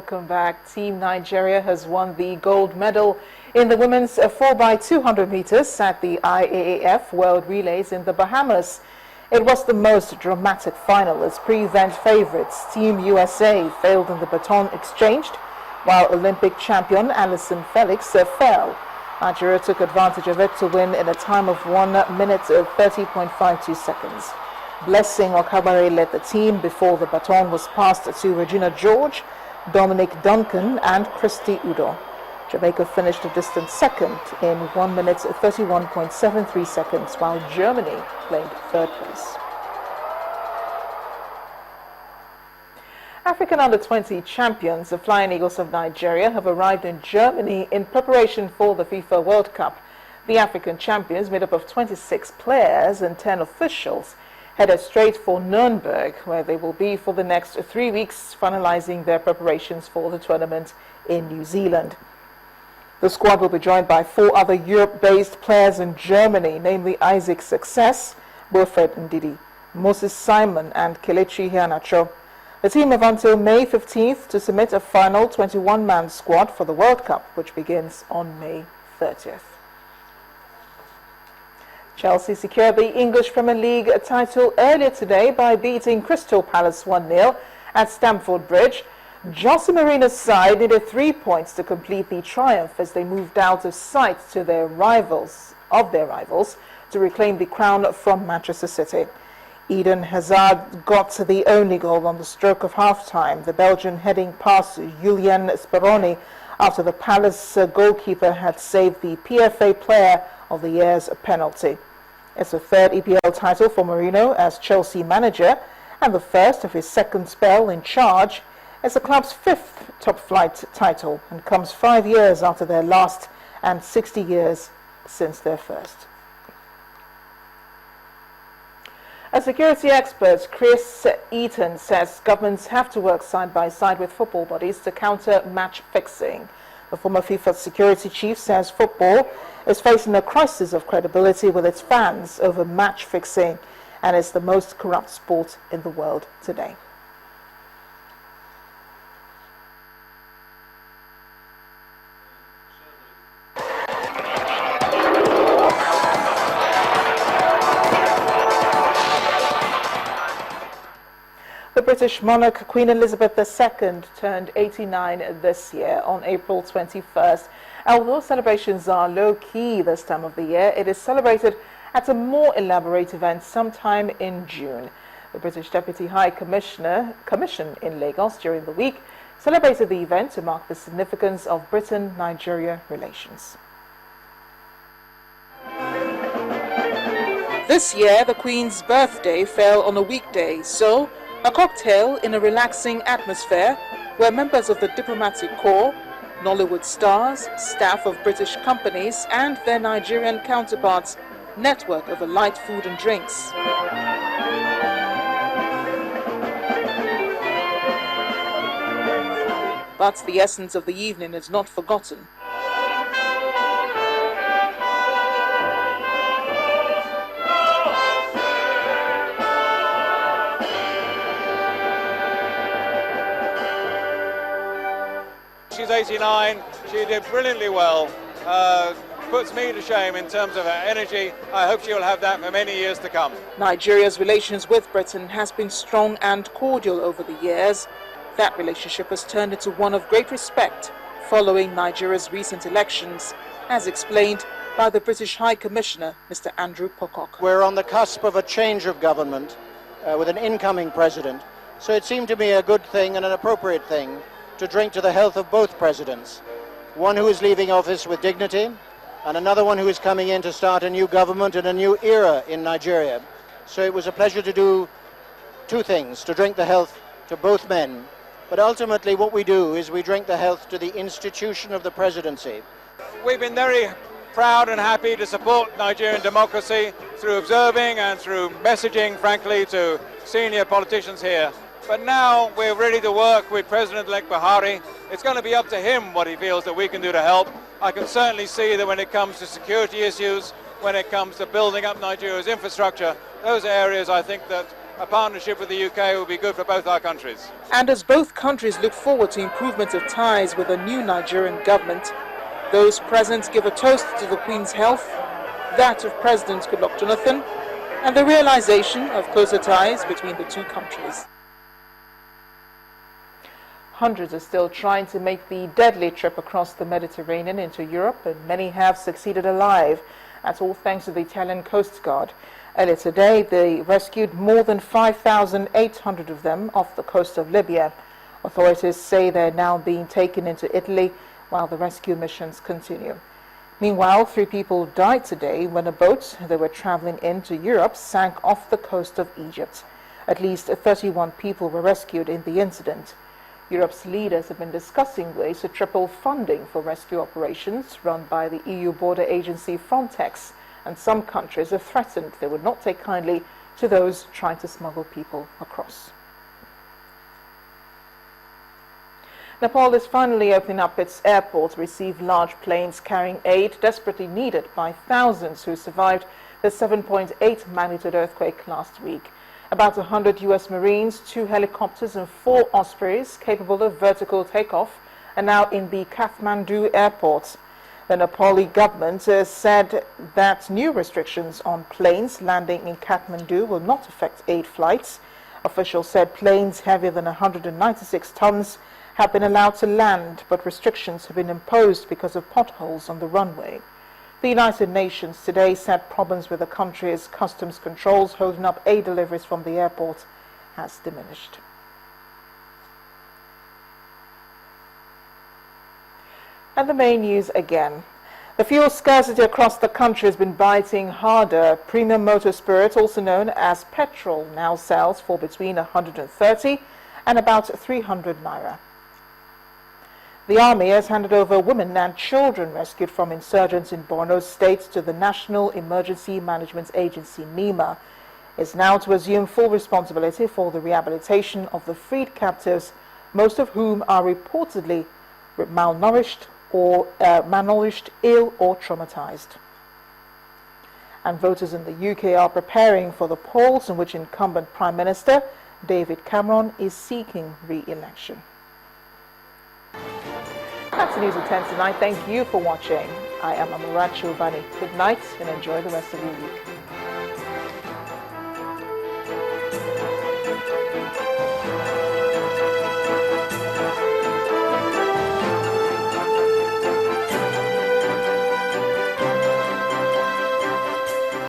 welcome back. Team Nigeria has won the gold medal in the women's 4x200 meters at the IAAF World Relays in the Bahamas. It was the most dramatic final as pre-event favorites Team USA failed in the baton exchanged, while Olympic champion Alison Felix fell. Nigeria took advantage of it to win in a time of 1 minute 30.52 seconds. Blessing Okabare led the team before the baton was passed to Regina George, Dominic Duncan and Christy Udo. Jamaica finished a distant second in 1 minute 31.73 seconds, while Germany claimed third place. African under-20 champions, the Flying Eagles of Nigeria, have arrived in Germany in preparation for the FIFA World Cup. The African champions, made up of 26 players and 10 officials, headed straight for Nuremberg, where they will be for the next 3 weeks, finalizing their preparations for the tournament in New Zealand. The squad will be joined by 4 other Europe-based players in Germany, namely Isaac Success, Wilfred Ndidi, Moses Simon and Kelechi Iheanacho. The team have until May 15th to submit a final 21-man squad for the World Cup, which begins on May 30th. Chelsea secured the English Premier League title earlier today by beating Crystal Palace 1-0 at Stamford Bridge. Jose Mourinho's side needed 3 points to complete the triumph as they moved out of sight to their rivals to reclaim the crown from Manchester City. Eden Hazard got the only goal on the stroke of half-time, the Belgian heading past Julian Speroni after the Palace goalkeeper had saved the PFA Player of the Year's penalty. It's the third EPL title for Mourinho as Chelsea manager and the first of his second spell in charge. It's the club's 5th top-flight title and comes 5 years after their last and 60 years since their first. A security expert, Chris Eaton, says governments have to work side by side with football bodies to counter match fixing. The former FIFA security chief says football is facing a crisis of credibility with its fans over match fixing and is the most corrupt sport in the world today. The British monarch, Queen Elizabeth II, turned 89 this year on April 21st. Although celebrations are low-key this time of the year, it is celebrated at a more elaborate event sometime in June. The British Deputy High Commission in Lagos during the week celebrated the event to mark the significance of Britain-Nigeria relations. This year, the Queen's birthday fell on a weekday, so a cocktail in a relaxing atmosphere where members of the diplomatic corps, Nollywood stars, staff of British companies and their Nigerian counterparts network over light food and drinks. But the essence of the evening is not forgotten. She's 89, she did brilliantly well, puts me to shame in terms of her energy. I hope she'll have that for many years to come. Nigeria's relations with Britain has been strong and cordial over the years. That relationship has turned into one of great respect following Nigeria's recent elections, as explained by the British High Commissioner, Mr. Andrew Pocock. We're on the cusp of a change of government with an incoming president, so it seemed to me a good thing and an appropriate thing to drink to the health of both presidents. One who is leaving office with dignity and another one who is coming in to start a new government and a new era in Nigeria. So it was a pleasure to do 2 things, to drink the health to both men. But ultimately what we do is we drink the health to the institution of the presidency. We've been very proud and happy to support Nigerian democracy through observing and through messaging, frankly, to senior politicians here. But now we're ready to work with President-elect Buhari. It's going to be up to him what he feels that we can do to help. I can certainly see that when it comes to security issues, when it comes to building up Nigeria's infrastructure, those are areas I think that a partnership with the UK will be good for both our countries. And as both countries look forward to improvement of ties with the new Nigerian government, those present give a toast to the Queen's health, that of President Goodluck Jonathan, and the realization of closer ties between the two countries. Hundreds are still trying to make the deadly trip across the Mediterranean into Europe, and many have succeeded alive. That's all thanks to the Italian Coast Guard. Earlier today, they rescued more than 5,800 of them off the coast of Libya. Authorities say they're now being taken into Italy while the rescue missions continue. Meanwhile, 3 people died today when a boat they were traveling into Europe sank off the coast of Egypt. At least 31 people were rescued in the incident. Europe's leaders have been discussing ways to triple funding for rescue operations run by the EU border agency Frontex, and some countries have threatened they would not take kindly to those trying to smuggle people across. Nepal is finally opening up its airport to receive large planes carrying aid desperately needed by thousands who survived the 7.8 magnitude earthquake last week. About 100 U.S. Marines, 2 helicopters and 4 Ospreys capable of vertical takeoff are now in the Kathmandu airport. The Nepali government said that new restrictions on planes landing in Kathmandu will not affect aid flights. Officials said planes heavier than 196 tons have been allowed to land, but restrictions have been imposed because of potholes on the runway. The United Nations today said problems with the country's customs controls holding up aid deliveries from the airport has diminished. And the main news again. The fuel scarcity across the country has been biting harder. Premium motor spirit, also known as petrol, now sells for between 130 and about 300 naira. The army has handed over women and children rescued from insurgents in Borno State to the National Emergency Management Agency, NEMA. Is now to assume full responsibility for the rehabilitation of the freed captives, most of whom are reportedly malnourished, ill or traumatized. And voters in the UK are preparing for the polls in which incumbent Prime Minister David Cameron is seeking re-election. That's the news at 10 tonight. Thank you for watching. I am Amurat Shilbani. Good night and enjoy the rest of your week.